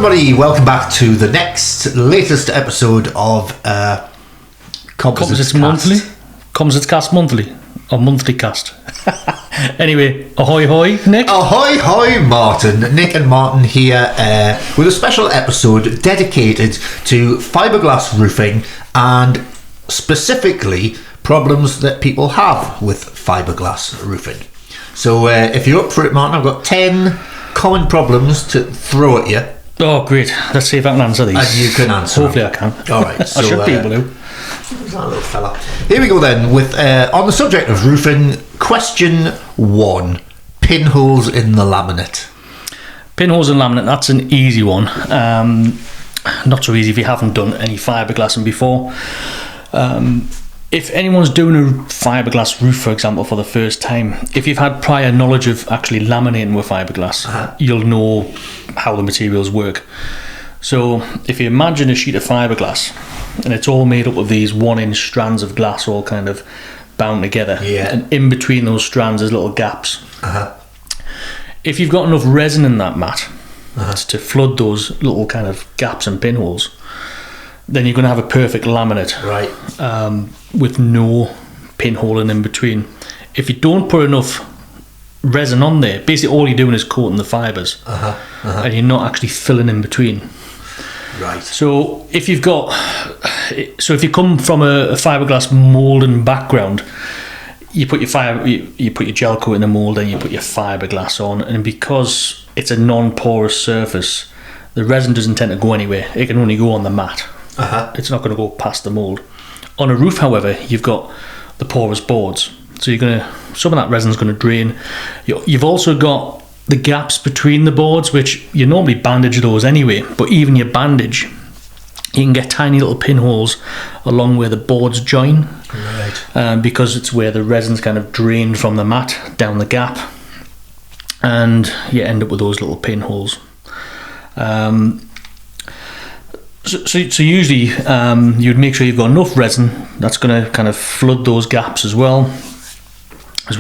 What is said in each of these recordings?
everybody, welcome back to the latest episode of Composites Monthly? Composites Cast Monthly? Or Monthly Cast? Anyway, ahoy hoy, Nick. Ahoy hoy, Martin. Nick and Martin here with a special episode dedicated to fiberglass roofing and specifically problems that people have with fiberglass roofing. So if you're up for it, Martin, I've got 10 common problems to throw at you. Oh, great. Let's see if I can answer these. And you can answer Hopefully them. I can. All right. So, I should be able to. Who's that little fella? Here we go then with on the subject of roofing. Question 1: pinholes in the laminate. Pinholes in laminate. That's an easy one. Not so easy if you haven't done any fiberglassing before. If anyone's doing a fiberglass roof, for example, for the first time, if you've had prior knowledge of actually laminating with fiberglass, you'll know how the materials work. So if you imagine a sheet of fiberglass and it's all made up of these 1-inch strands of glass all kind of bound together, and in between those strands there's little gaps. If you've got enough resin in that mat to flood those little kind of gaps and pinholes, then you're going to have a perfect laminate, right? With no pinhole in between. If you don't put enough resin on there, basically all you're doing is coating the fibres, and you're not actually filling in between. Right. So if you come from a fiberglass moulding background, you put your gel coat in the mould, and you put your fiberglass on, and because it's a non-porous surface, the resin doesn't tend to go anywhere. It can only go on the mat. It's not going to go past the mould. On a roof, however, you've got the porous boards, so some of that resin's going to drain. You've also got the gaps between the boards, which you normally bandage those anyway, but even your bandage, you can get tiny little pinholes along where the boards join, right? Because it's where the resin's kind of drained from the mat down the gap, and you end up with those little pinholes. So usually you'd make sure you've got enough resin that's going to kind of flood those gaps as well as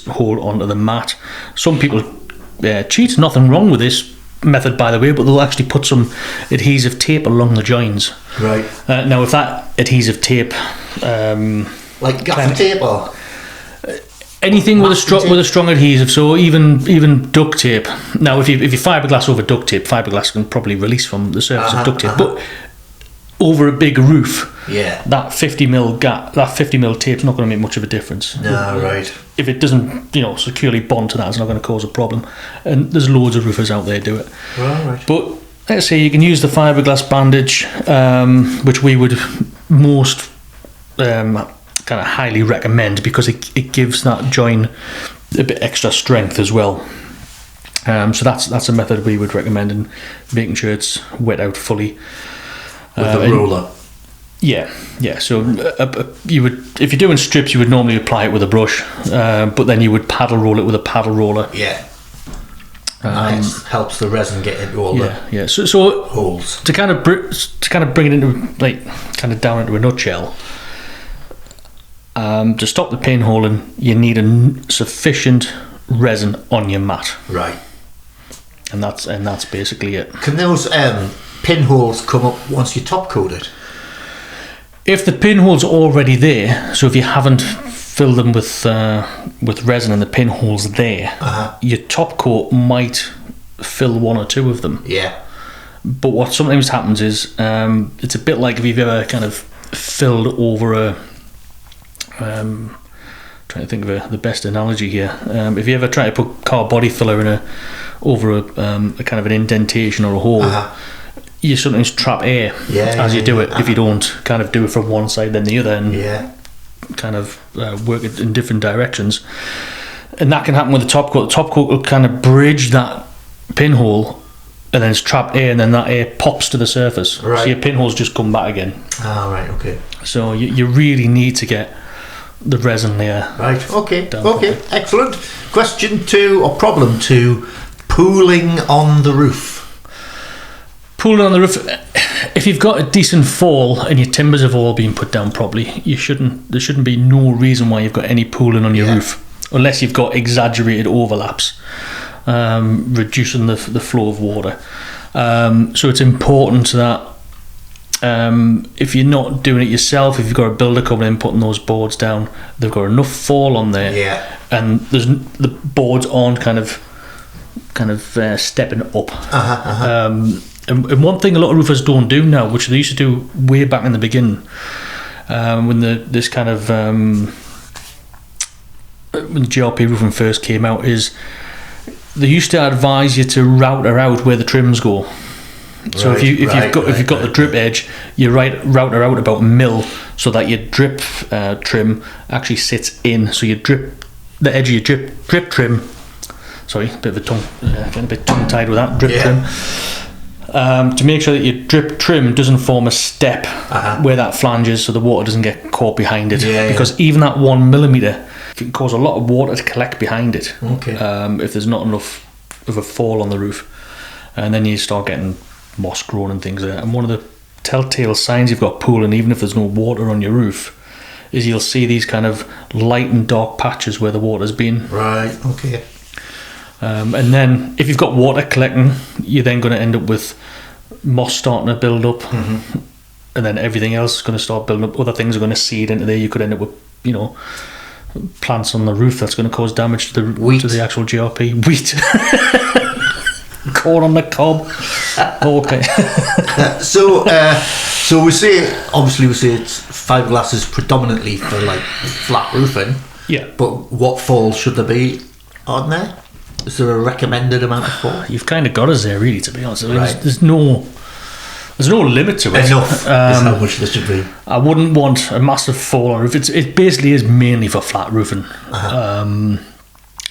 hold onto the mat. Some people cheat. Nothing wrong with this method, by the way, but they'll actually put some adhesive tape along the joins. Right. Now, if that adhesive tape, like gaffer tape or anything with a strong adhesive, so even duct tape. Now, if you fiberglass over duct tape, fiberglass can probably release from the surface of duct tape, but over a big roof, that 50mm tape's not going to make much of a difference. No, right. If it doesn't, securely bond to that, it's not going to cause a problem. And there's loads of roofers out there do it. Right. But let's say you can use the fiberglass bandage, which we would most kind of highly recommend, because it gives that join a bit extra strength as well. So that's a method we would recommend, in making sure it's wet out fully with the roller. Yeah. So you would, if you're doing strips, you would normally apply it with a brush, but then you would paddle roll it with a paddle roller. Yeah. Nice. Helps the resin get into all the so holes. To kind of bring it into down into a nutshell. To stop the pinholing, you need sufficient resin on your mat. Right. And that's basically it. Can those pinholes come up once you top coat it? If the pinhole's already there, so if you haven't filled them with resin and the pinhole's there, your top coat might fill one or two of them. Yeah. But what sometimes happens is it's a bit like if you've ever kind of filled over a trying to think of the best analogy here. If you ever try to put car body filler over a kind of an indentation or a hole, you sometimes trap air as you do it. If you don't kind of do it from one side then the other, and kind of work it in different directions, and that can happen with the top coat. The top coat will kind of bridge that pinhole, and then it's trapped air, and then that air pops to the surface. Right. So your pinholes just come back again. Right. Okay. So you really need to get the resin layer. Right. Okay. Excellent. Question 2, or problem 2: pooling on the roof. Pooling on the roof. If you've got a decent fall and your timbers have all been put down properly, there shouldn't be no reason why you've got any pooling on your roof, unless you've got exaggerated overlaps, reducing the flow of water. So it's important that if you're not doing it yourself, if you've got a builder coming in putting those boards down, they've got enough fall on there, and the boards aren't kind of stepping up. And one thing a lot of roofers don't do now, which they used to do way back in the beginning, when this kind of when GRP roofing first came out, is they used to advise you to router out where the trims go. So if you've got the drip edge, you router out about a mil, so that your drip trim actually sits in. So you drip the edge of your drip trim. Sorry, getting a bit tongue tied with that drip trim. To make sure that your drip trim doesn't form a step where that flange is, so the water doesn't get caught behind it. Because even that 1 millimetre can cause a lot of water to collect behind it. If there's not enough of a fall on the roof, and then you start getting moss growing and things like that. And one of the telltale signs you've got pooling, even if there's no water on your roof, is you'll see these kind of light and dark patches where the water's been. Right. Okay. And then if you've got water collecting, you're then going to end up with moss starting to build up, and then everything else is going to start building up. Other things are going to seed into there. You could end up with, plants on the roof that's going to cause damage to the actual GRP. Wheat. Corn on the cob. Okay. So we say it's fiberglass is predominantly for like flat roofing. Yeah. But what fall should there be on there? Is there a recommended amount of fall? You've kind of got us there, really, to be honest. I mean, there's no limit to it. Enough is how much there should be. I wouldn't want a massive fall on a roof. It basically is mainly for flat roofing. But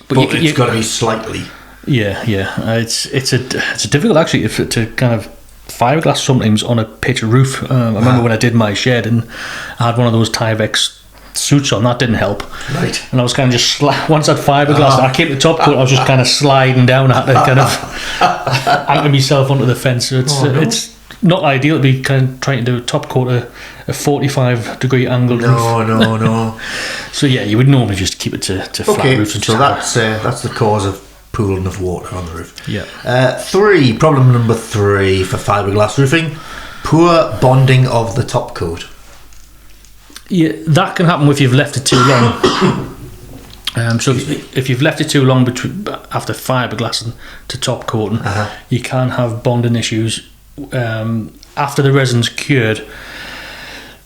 it's got to be slightly. Yeah. It's a difficult actually to kind of fiberglass sometimes on a pitch roof. I remember when I did my shed and I had one of those Tyvek suits on, that didn't help. Right. And I was kind of just once I'd fiberglass, I came to the top coat, I was just kind of sliding down. I had to kind of anchor myself onto the fence. So it's not ideal to be kind of trying to do a top coat a 45-degree angled roof. No. So yeah, you would normally just keep it to flat roofs. So that's the cause of pooling of water on the roof. Yeah. Problem number 3 for fiberglass roofing: poor bonding of the top coat. Yeah, that can happen if you've left it too long. So if you've left it too long after fiberglassing to top coating, you can have bonding issues. After the resin's cured,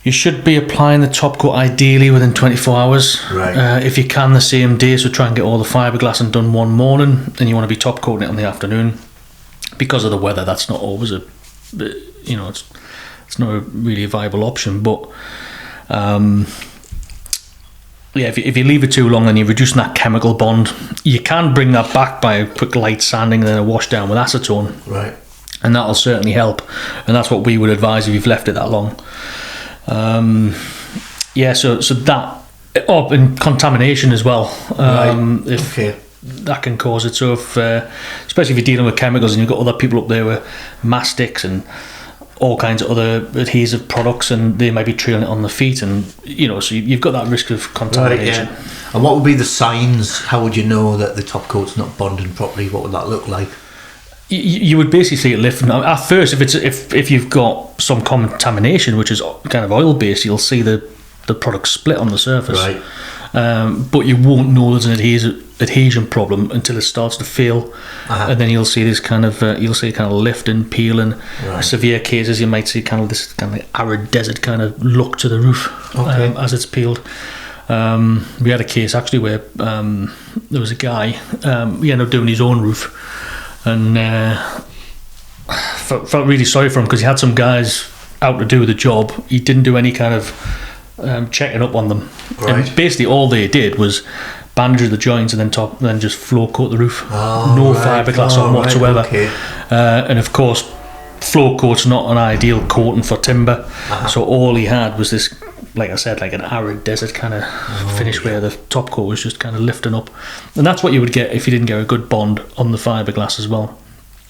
you should be applying the top coat ideally within 24 hours. Right. If you can, the same day, so try and get all the fiberglassing done one morning, and you want to be top coating it in the afternoon. Because of the weather, that's not always it's not really a viable option, but if you leave it too long, then you're reducing that chemical bond. You can bring that back by a quick light sanding and then a wash down with acetone. Right. And that'll certainly help. And that's what we would advise if you've left it that long. So that, and contamination as well. That can cause it. So especially if you're dealing with chemicals and you've got other people up there with mastics and all kinds of other adhesive products, and they might be trailing it on the feet, and so you've got that risk of contamination. Right, yeah. And what would be the signs? How would you know that the top coat's not bonding properly? What would that look like? You would basically see it lifting. At first, if you've got some contamination, which is kind of oil based, you'll see the product split on the surface. Right. But you won't know there's an adhesion problem until it starts to fail, and then you'll see this kind of lifting, peeling. Right. Severe cases, you might see kind of this kind of like arid desert kind of look to the roof as it's peeled. We had a case actually where there was a guy, he ended up doing his own roof, and felt really sorry for him because he had some guys out to do the job. He didn't do any kind of checking up on them. Right. And basically all they did was bandage the joints and then just floor coat the roof. No fiberglass on whatsoever. Right, okay. And of course, floor coat's not an ideal coating for timber. So all he had was this, like I said, like an arid desert kind of finish where the top coat was just kind of lifting up. And that's what you would get if you didn't get a good bond on the fiberglass as well.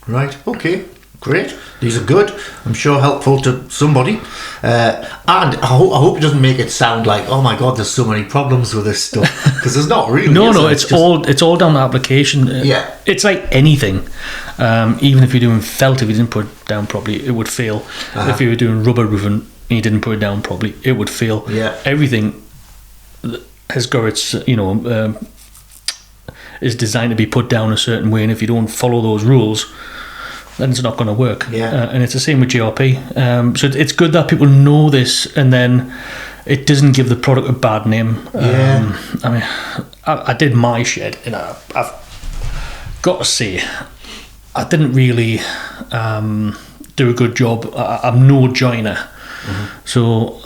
Right, okay. Great. These are good. I'm sure helpful to somebody. And I hope it doesn't make it sound like, oh my God, there's so many problems with this stuff. Because there's not really. No, it's all down to application. Yeah. It's like anything. Even if you're doing felt, if you didn't put it down properly, it would fail. If you were doing rubber roofing and you didn't put it down properly, it would fail. Yeah. Everything has got its, is designed to be put down a certain way, and if you don't follow those rules, then it's not going to work. Yeah. And it's the same with GRP. So it's good that people know this, and then it doesn't give the product a bad name. Yeah. I mean, I did my shed, and I've got to say, I didn't really do a good job. I'm no joiner. So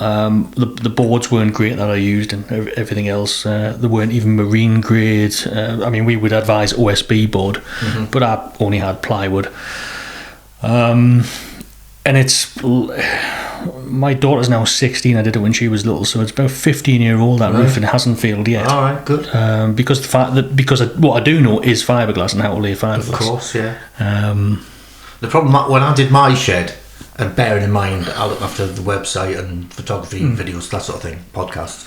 the boards weren't great that I used, and everything else, they weren't even marine grade. I mean, we would advise OSB board, but I only had plywood. And it's, my daughter's now 16. I did it when she was little, so it's about 15-year-old that roof, and it hasn't failed yet. All right, good. Because what I do know is fiberglass and how to lay fiberglass. Of course, yeah. The problem when I did my shed, and bearing in mind I look after the website and photography, videos, that sort of thing, podcasts.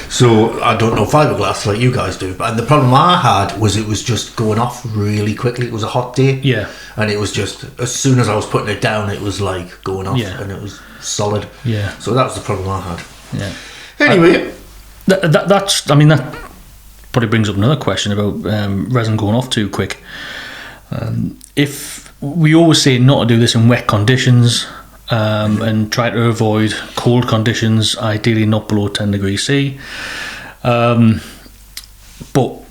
So I don't know fiberglass like you guys do. And the problem I had was it was just going off really quickly. It was a hot day. Yeah. And it was just, as soon as I was putting it down, it was like going off, Yeah. and it was solid. Yeah. So that was the problem I had. Yeah. Anyway. That probably brings up another question about resin going off too quick. If we always say not to do this in wet conditions, and try to avoid cold conditions, ideally not below 10 degrees C. But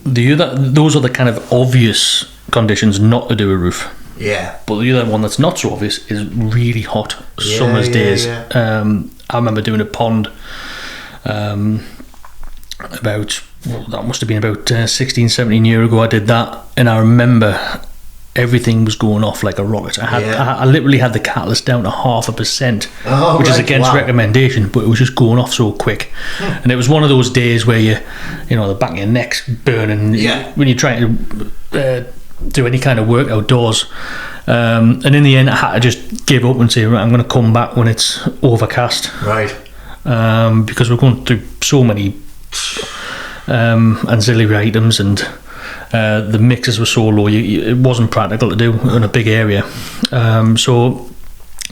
those are the kind of obvious conditions not to do a roof. Yeah. But the other one that's not so obvious is really hot summer's days. Yeah. I remember doing a pond that must have been about 16, 17 years ago. I did that, and I remember everything was going off like a rocket. I literally had the catalyst down to 0.5%, which is against recommendation, but it was just going off so quick. And it was one of those days where the back of your neck's burning when you're trying to do any kind of work outdoors. And in the end, I had to just give up and say, right, I'm going to come back when it's overcast. Right. Because we're going through so many ancillary items, and the mixes were so low, it wasn't practical to do in a big area. So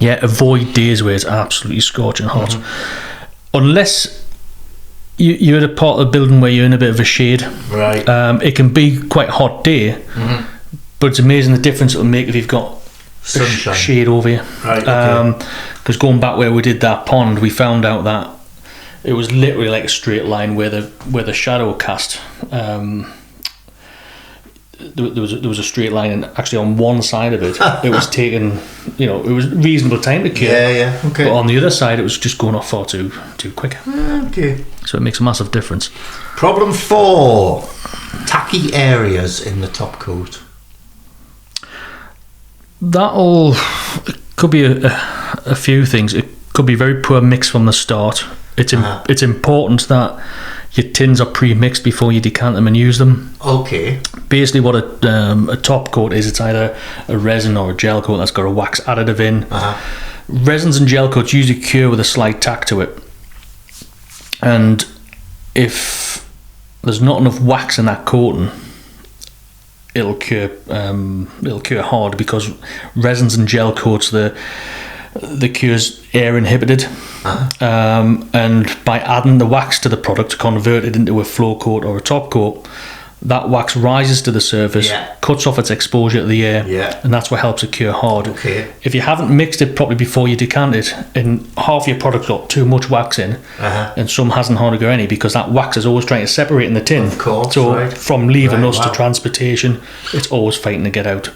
avoid days where it's absolutely scorching hot, unless you're at a part of the building where you're in a bit of a shade. Right. It can be quite a hot day, but it's amazing the difference it'll make if you've got sunshine, shade over you. Right. Because going back where we did that pond, we found out that it was literally like a straight line where the shadow cast. There was a straight line, and actually on one side of it, it was taking, it was reasonable time to cure. Yeah, okay. But on the other side, it was just going off far too quick. Okay. So it makes a massive difference. Problem 4: tacky areas in the top coat. It could be a few things. It could be very poor mix from the start. It's important that your tins are pre-mixed before you decant them and use them. Okay. Basically what a top coat is, it's either a resin or a gel coat that's got a wax additive in. Resins and gel coats usually cure with a slight tack to it. And if there's not enough wax in that coating, it'll cure hard, because resins and gel coats, the cure's air inhibited, and by adding the wax to the product to convert it into a flow coat or a top coat, that wax rises to the surface, cuts off its exposure to the air, and that's what helps it cure hard. Okay. If you haven't mixed it properly before you decant it, and half your product got too much wax in, and some hasn't hardly got any, because that wax is always trying to separate in the tin. Of course. So from leaving us to transportation, it's always fighting to get out.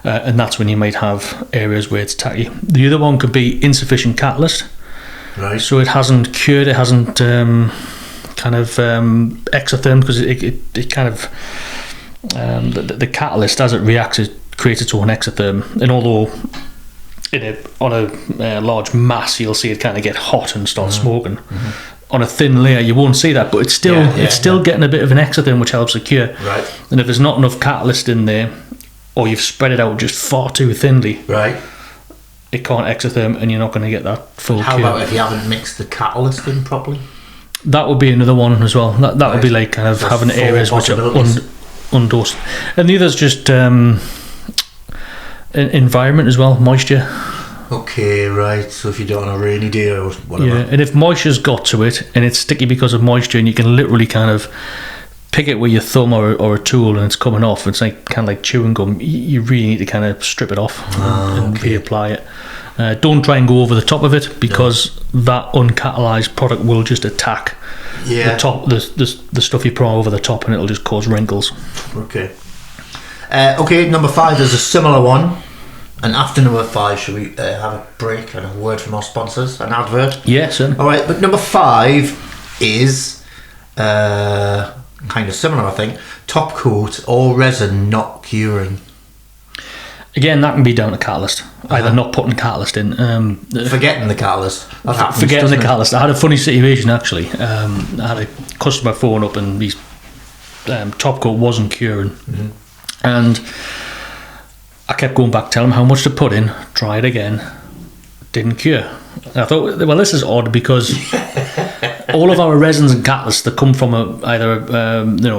And that's when you might have areas where it's tacky. The other one could be insufficient catalyst. Right. So it hasn't cured, it hasn't exothermed, because it kind of the catalyst, as it reacts, it creates its own exotherm. And although on a large mass you'll see it kind of get hot and start smoking, on a thin layer you won't see that, but it's still getting a bit of an exotherm, which helps it cure. Right. And if there's not enough catalyst in there, or you've spread it out just far too thinly, Right. it can't exotherm, and you're not going to get that full How cure. about if you haven't mixed the catalyst in properly? That would be another one as well. That would be like kind of There's having 4 areas which are possibilities. undosed. And the other's just environment as well, moisture. Okay, right. So if you do it on a rainy day or whatever. Yeah, and if moisture's got to it and it's sticky because of moisture, and you can literally kind of pick it with your thumb or a tool and it's coming off, it's like kind of like chewing gum. You really need to kind of strip it off and reapply it. Don't try and go over the top of it, because that uncatalyzed product will just attack the top, the stuff you put over the top, and it'll just cause wrinkles. Okay. Okay, number 5 is a similar one. And after number 5, should we have a break and a word from our sponsors, an advert? Yes, All right, but number 5 is kind of similar, I think. Top coat or resin not curing. Again, that can be down to catalyst. Either not putting catalyst in. Forgetting the catalyst. That happens, Forgetting the doesn't it? catalyst. I had a funny situation actually. I had a customer phone up, and his top coat wasn't curing, and I kept going back, telling him how much to put in. Try it again. Didn't cure. And I thought, well, this is odd, because all of our resins and catalysts that come from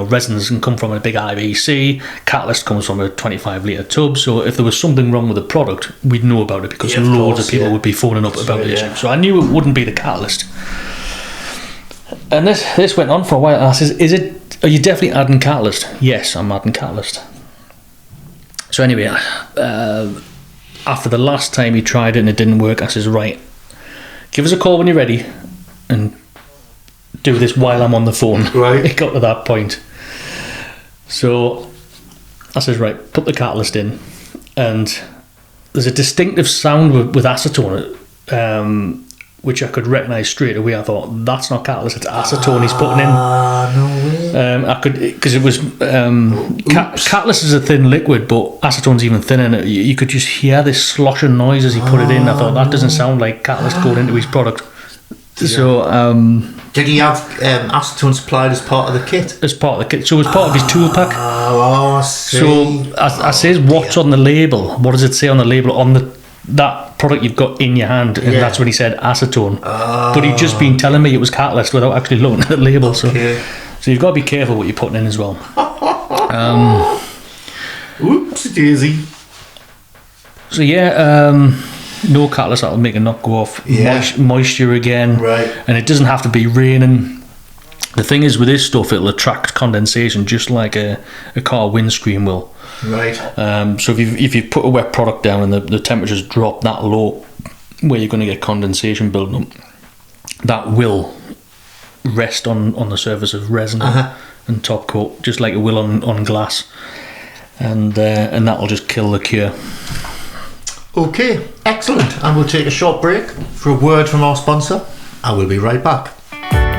resins can come from a big IBC. Catalyst comes from a 25 litre tub. So if there was something wrong with the product, we'd know about it, because loads of people would be phoning up about the issue. So I knew it wouldn't be the catalyst. And this went on for a while. And I says, are you definitely adding catalyst? Yes, I'm adding catalyst. So anyway, after the last time he tried it and it didn't work, I says, right, give us a call when you're ready and do this while I'm on the phone. Right. It got to that point. So I says, right, put the catalyst in, and there's a distinctive sound with acetone, which I could recognise straight away. I thought, that's not catalyst, it's acetone he's putting in. No way. I could, because it was catalyst is a thin liquid, but acetone's even thinner, and you could just hear this sloshing noise as he put it in. I thought, that doesn't sound like catalyst going into his product. So did he have acetone supplied as part of the kit? as part of the kit, so it was part of his tool pack. Oh, I see. So I says, what's on the label? What does it say on the label on that product you've got in your hand? And that's when he said acetone. But he'd just been telling me it was catalyst without actually looking at the label. Okay. So you've got to be careful what you're putting in as well. Oops, daisy. So no catalyst, that'll make a knock go off. Moisture again. Right. And it doesn't have to be raining. The thing is, with this stuff, it'll attract condensation just like a car windscreen will. Right. So if you put a wet product down and the temperatures drop that low, where you're going to get condensation building up, that will rest on the surface of resin and top coat, just like it will on glass, and that will just kill the cure. Okay, excellent. And we'll take a short break for a word from our sponsor. I will be right back.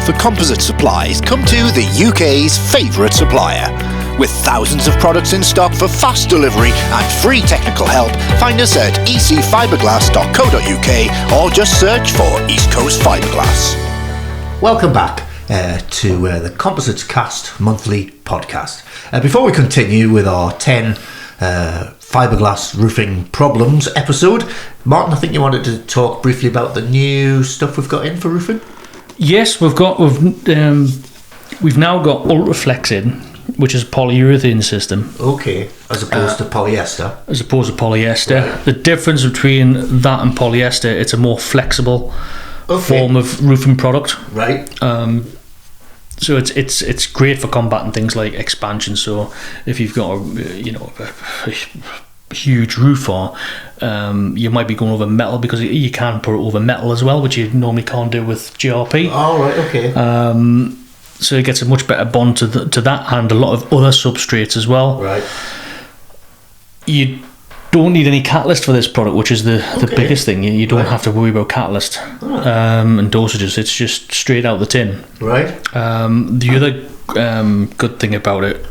For composite supplies, come to the UK's favourite supplier. With thousands of products in stock for fast delivery and free technical help, find us at ecfiberglass.co.uk or just search for East Coast Fiberglass. Welcome back to the Composites Cast monthly podcast. Before we continue with our 10 fiberglass roofing problems episode, Martin, I think you wanted to talk briefly about the new stuff we've got in for roofing. Yes, we've now got Ultraflex in, which is a polyurethane system. Okay, as opposed to polyester. As opposed to polyester. Right. The difference between that and polyester, it's a more flexible form of roofing product. Right. So it's great for combating things like expansion. So if you've got a huge roof on, you might be going over metal, because you can put it over metal as well, which you normally can't do with GRP. Oh, right, okay. So it gets a much better bond to that and a lot of other substrates as well. Right. You don't need any catalyst for this product, which is the biggest thing. You don't have to worry about catalyst and dosages. It's just straight out the tin. Right. The other good thing about it,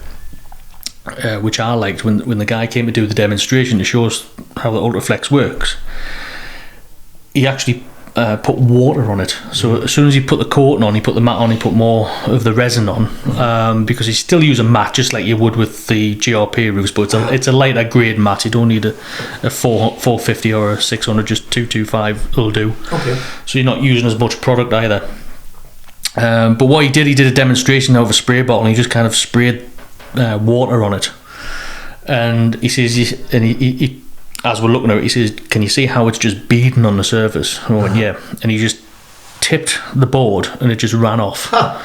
which I liked when the guy came to do the demonstration to show us how the Ultraflex works, he actually put water on it. So as soon as you put the coating on, you put the mat on, you put more of the resin on, because you still use a mat just like you would with the GRP roofs, but it's a lighter grade mat. You don't need a 450 or a 600, just 225 will do. Okay. So you're not using as much product either. But what he did a demonstration of a spray bottle, and he just kind of sprayed water on it. And he says, he as we're looking at it, he says, can you see how it's just beading on the surface? I went, yeah. And he just tipped the board and it just ran off. Huh.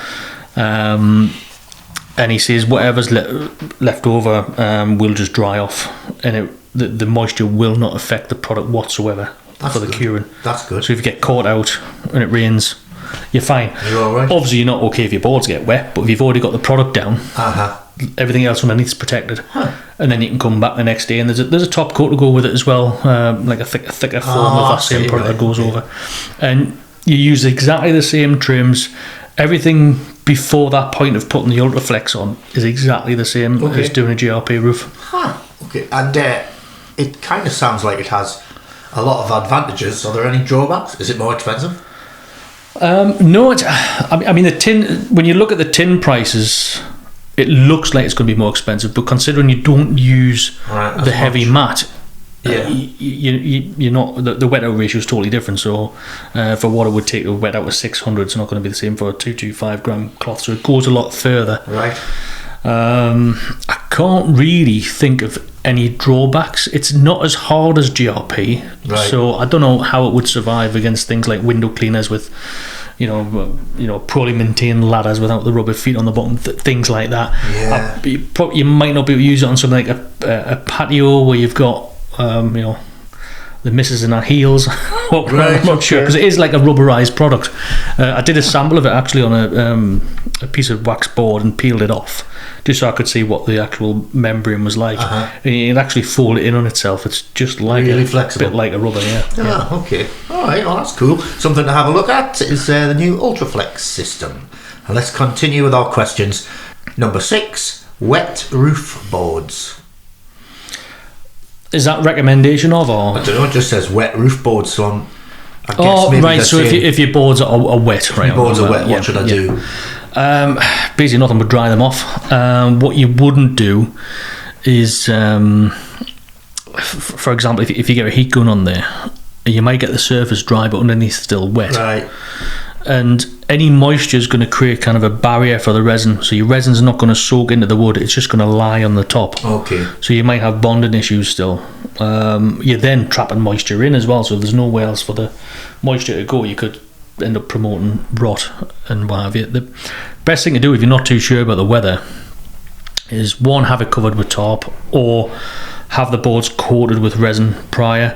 And he says, whatever's left over will just dry off, and the moisture will not affect the product whatsoever. That's for the good. Curing. That's good. So if you get caught out and it rains, you're fine. You're all right. Obviously, you're not okay if your boards get wet, but if you've already got the product down, everything else underneath is protected. Huh. And then you can come back the next day, and there's a top coat to go with it as well, like a thicker form of that same product that goes over. And you use exactly the same trims. Everything before that point of putting the Ultraflex on is exactly the same as doing a GRP roof. Huh. Okay. And it kind of sounds like it has a lot of advantages. Are there any drawbacks? Is it more expensive? No, I mean the tin. When you look at the tin prices, it looks like it's going to be more expensive. But considering you don't use the heavy mat, you're not. The wet out ratio is totally different. So for what it would take to wet out a 600, it's not going to be the same for a 225 gram cloth. So it goes a lot further. Right. I can't really think of any drawbacks. It's not as hard as GRP, so I don't know how it would survive against things like window cleaners with, poorly maintained ladders without the rubber feet on the bottom, things like that. Yeah. You might not be able to use it on something like a patio where you've got, the missus in her heels. I'm not sure, because it is like a rubberized product. I did a sample of it actually on a piece of wax board and peeled it off, just so I could see what the actual membrane was like. And it actually folded in on itself. It's just like really flexible, a bit like a rubber. Okay. All right. Well, that's cool. Something to have a look at is the new Ultraflex system. And let's continue with our questions. Number 6: wet roof boards. Is that recommendation of, or? I don't know, it just says wet roof boards, so I guess maybe right, so if your boards are wet, right? If your boards are wet, what should I do? Basically nothing but dry them off. What you wouldn't do is, for example, if you get a heat gun on there, you might get the surface dry but underneath still wet. Right. And any moisture is going to create kind of a barrier for the resin, so your resin's not going to soak into the wood, it's just going to lie on the top. Okay. So you might have bonding issues still. You're then trapping moisture in as well, so if there's nowhere else for the moisture to go, you could end up promoting rot and what have you. The best thing to do if you're not too sure about the weather is, one, have it covered with tarp, or have the boards coated with resin prior.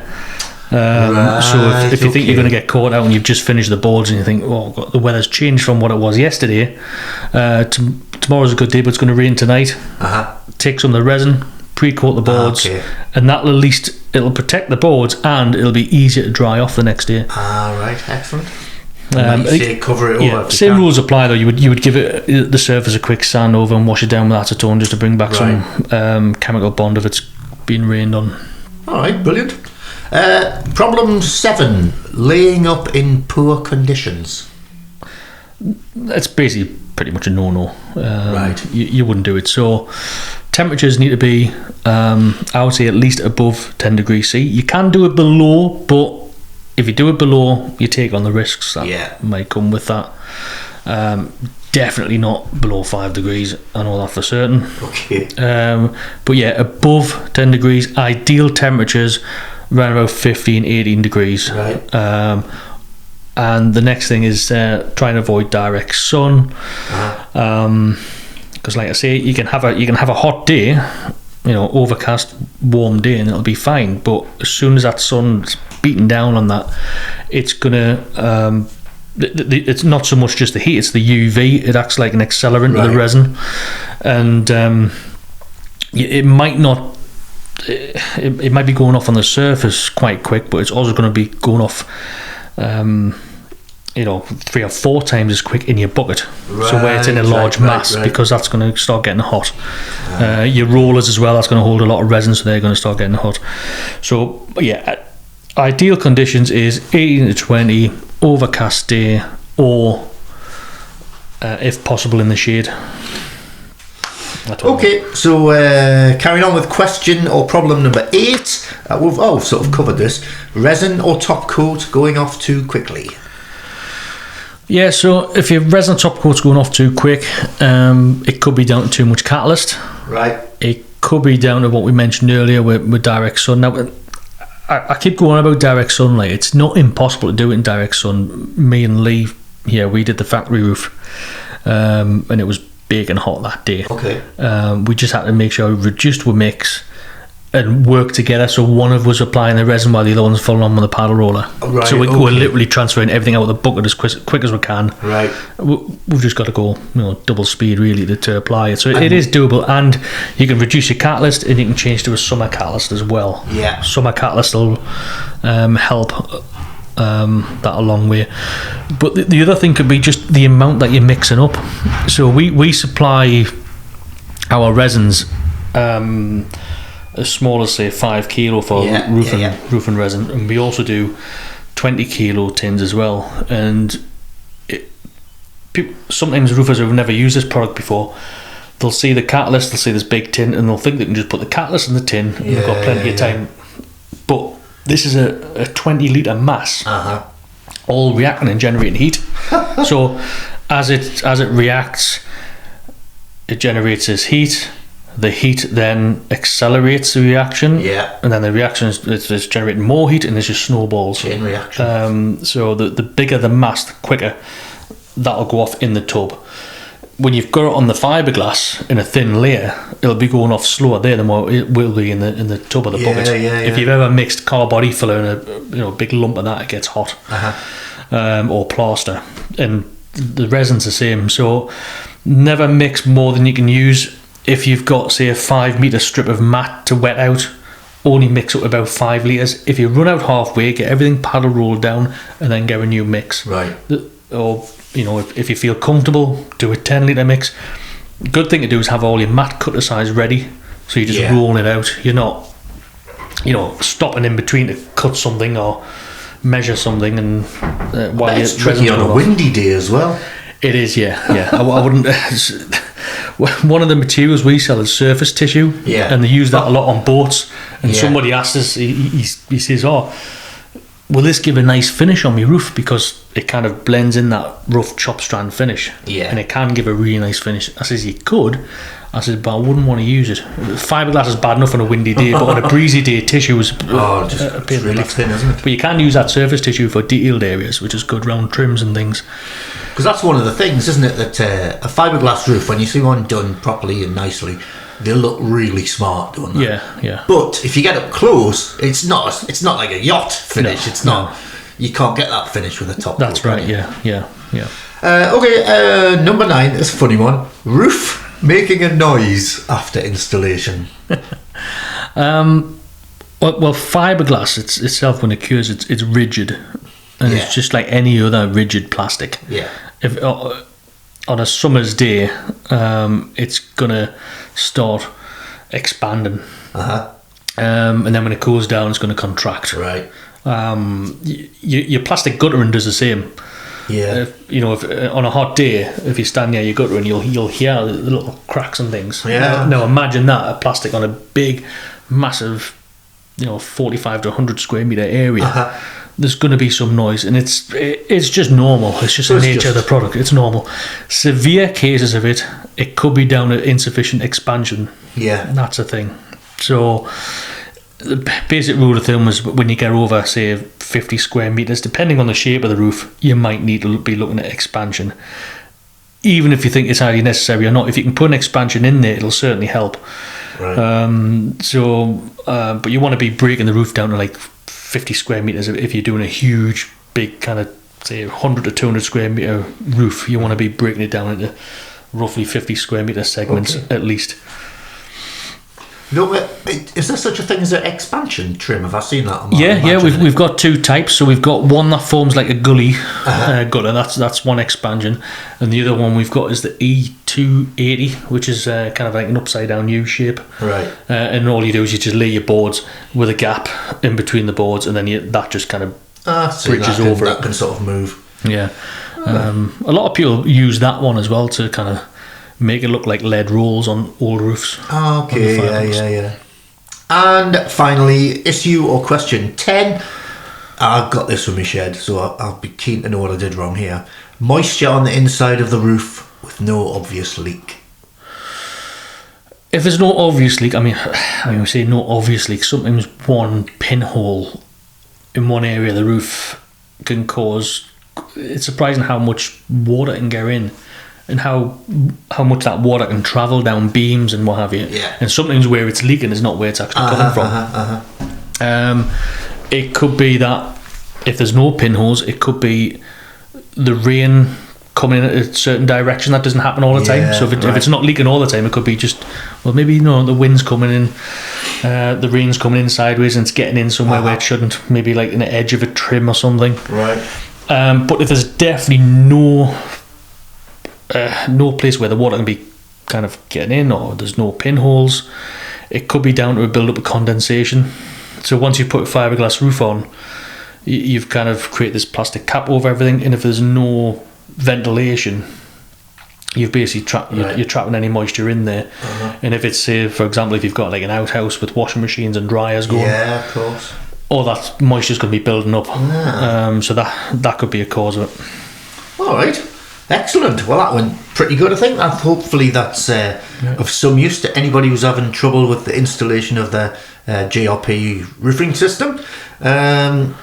So if you think you're going to get caught out and you've just finished the boards and you think, oh God, the weather's changed from what it was yesterday, tomorrow's a good day but it's going to rain tonight, take some of the resin, pre-coat the boards, and that'll at least, it'll protect the boards and it'll be easier to dry off the next day. Right, excellent. Cover it over. Same rules apply though. You would give it the surface a quick sand over and wash it down with acetone just to bring back some chemical bond if it's been rained on. Alright, brilliant. Problem 7: laying up in poor conditions. That's basically pretty much a no-no. Right. You wouldn't do it. So temperatures need to be, I would say, at least above 10 degrees C. You can do it below, but if you do it below, you take on the risks that might come with that. Definitely not below 5 degrees, I know that for certain. Okay. But yeah, above 10 degrees, ideal temperatures around about 15, 18 degrees. Right. And the next thing is trying to avoid direct sun. Because like I say, you can have a hot day, overcast, warm day, and it'll be fine. But as soon as that sun's beating down on that, it's gonna it's not so much just the heat, it's the UV. It acts like an accelerant to the resin, and it might not. It might be going off on the surface quite quick, but it's also going to be going off 3 or 4 times as quick in your bucket. So where it's in a large mass, because that's going to start getting hot. Your rollers as well, that's going to hold a lot of resin, so they're going to start getting hot. So yeah, ideal conditions is 18 to 20, overcast day, or if possible in the shade. Okay, so carrying on with question or problem number 8. We've sort of covered this. Resin or top coat going off too quickly? Yeah, so if your resin top coat's going off too quick, it could be down to too much catalyst. Right. It could be down to what we mentioned earlier with direct sun. Now, I keep going about direct sunlight. It's not impossible to do it in direct sun. Me and Lee, we did the factory roof, and it was baking hot that day. Okay. We just had to make sure we reduced our mix and work together, so one of us was applying the resin while the other one's following on with the paddle roller. Right, so we're literally transferring everything out of the bucket as quick as we can. Right. We've just got to go double speed really to apply it. So it is doable, and you can reduce your catalyst and you can change to a summer catalyst as well. Yeah. Summer catalyst will help that a long way. But the other thing could be just the amount that you're mixing up. So we supply our resins as small as say 5 kilo for roofing resin, and we also do 20 kilo tins as well. And sometimes roofers who've never used this product before, they'll see the catalyst, they'll see this big tin, and they'll think they can just put the catalyst in the tin and they've got plenty of time. But this is a 20 litre mass, all reacting and generating heat. So as it reacts, it generates this heat. The heat then accelerates the reaction, and then the reaction is generating more heat, and there's just snowballs. Chain reaction. So the bigger the mass, the quicker that'll go off in the tub. When you've got it on the fiberglass in a thin layer, it'll be going off slower there than what it will be in the tub of the bucket. If you've ever mixed car body filler in a big lump of that, it gets hot, or plaster, and the resin's the same. So never mix more than you can use. If you've got, say, a 5 metre strip of mat to wet out, only mix up about 5 litres. If you run out halfway, get everything paddle rolled down and then get a new mix. Right. Or, if you feel comfortable, do a 10 litre mix. Good thing to do is have all your mat cutter size ready, so you just roll it out. You're not, stopping in between to cut something or measure something. And while it's tricky on a windy day as well. It is, yeah. I wouldn't. One of the materials we sell is surface tissue, and they use that a lot on boats. And somebody asked us, he says, will this give a nice finish on my roof? Because it kind of blends in that rough chop strand finish, and it can give a really nice finish. I says, you could. I said, but I wouldn't want to use it. Fiberglass is bad enough on a windy day, but on a breezy day, tissue is just really thin, isn't it? But you can use that surface tissue for detailed areas, which is good round trims and things. Because that's one of the things, isn't it, that a fiberglass roof, when you see one done properly and nicely, they look really smart doing that. Yeah. But if you get up close, it's not like a yacht finish. No, it's not. You can't get that finish with a top. That's coat, right. Yeah. Okay. Number 9. It's a funny one. Roof making a noise after installation. Well, fiberglass itself, when it cures, it's rigid, and it's just like any other rigid plastic. Yeah. If on a summer's day, it's gonna start expanding, and then when it cools down, it's gonna contract. Right. Your plastic guttering does the same. Yeah. If on a hot day, if you stand near your guttering, you'll hear the little cracks and things. Yeah. Now imagine that, a plastic on a big, massive, 45 to 100 square meter area. There's going to be some noise, and it's just normal. It's just the nature of the product. It's normal. Severe cases of it could be down to insufficient expansion. Yeah. That's a thing. So the basic rule of thumb is when you get over, say, 50 square meters, depending on the shape of the roof, you might need to be looking at expansion. Even if you think it's highly necessary or not, if you can put an expansion in there, it'll certainly help. Right. But you want to be breaking the roof down to like 50 square meters if you're doing a huge, big kind of, say, 100 to 200 square meter roof. You want to be breaking it down into roughly 50 square meter segments at least. No, is there such a thing as an expansion trim? Have I seen that on my Yeah, we've got two types. So we've got one that forms like a gully gutter. That's one expansion, and the other one we've got is the E280, which is kind of like an upside down U shape. Right. And all you do is you just lay your boards with a gap in between the boards, and then that just kind of bridges over it. That can sort of move. Yeah. A lot of people use that one as well to kind of make it look like lead rolls on old roofs. Okay, yeah. And finally, issue or question 10. I got this from my shed, so I'll be keen to know what I did wrong here. Moisture on the inside of the roof with no obvious leak. If there's no obvious leak, I mean, we say no obvious leak. Sometimes one pinhole in one area of the roof can cause. It's surprising how much water can get in, and how much that water can travel down beams and what have you. Yeah. And sometimes where it's leaking is not where it's actually coming from. It could be that if there's no pinholes, it could be the rain coming in a certain direction. That doesn't happen all the time. So if it's not leaking all the time, it could be just, well, maybe the wind's coming in, the rain's coming in sideways and it's getting in somewhere where it shouldn't. Maybe like in the edge of a trim or something. Right. But if there's definitely no place where the water can be kind of getting in, or there's no pinholes, it could be down to a build-up of condensation. So once you put a fiberglass roof on, you've kind of created this plastic cap over everything, and if there's no ventilation, you've basically you're trapping any moisture in there. And if it's, say, for example, if you've got like an outhouse with washing machines and dryers going, yeah, of course, all that moisture's going to be building up. So that could be a cause of it. All right. Excellent. Well, that went pretty good, I think. Hopefully that's of some use to anybody who's having trouble with the installation of the GRP roofing system. So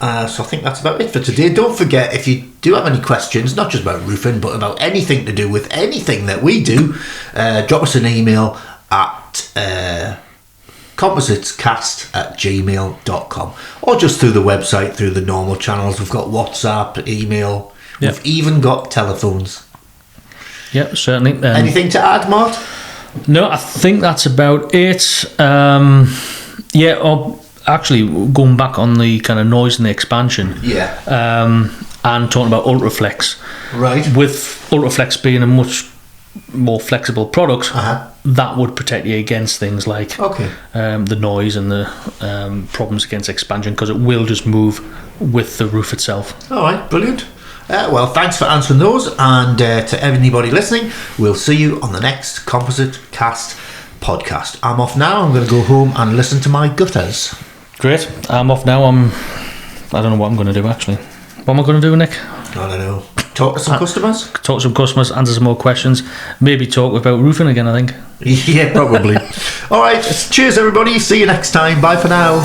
I think that's about it for today. Don't forget, if you do have any questions, not just about roofing, but about anything to do with anything that we do, drop us an email at compositescast@gmail.com, or just through the website, through the normal channels. We've got WhatsApp, email. We've even got telephones. Yeah, certainly. Anything to add, Mart? No, I think that's about it. Actually, going back on the kind of noise and the expansion. Yeah. And talking about Ultraflex. Right. With Ultraflex being a much more flexible product, that would protect you against things like the noise and the problems against expansion, because it will just move with the roof itself. All right, brilliant. Well, thanks for answering those, and to anybody listening, we'll see you on the next Composite Cast podcast. I'm off now. I'm going to go home and listen to my gutters. Great. I'm off now. I don't know what I'm going to do, actually. What am I going to do, Nick? I don't know. Talk to some customers? Talk to some customers, answer some more questions. Maybe talk about roofing again, I think. Yeah, probably. All right. Cheers, everybody. See you next time. Bye for now.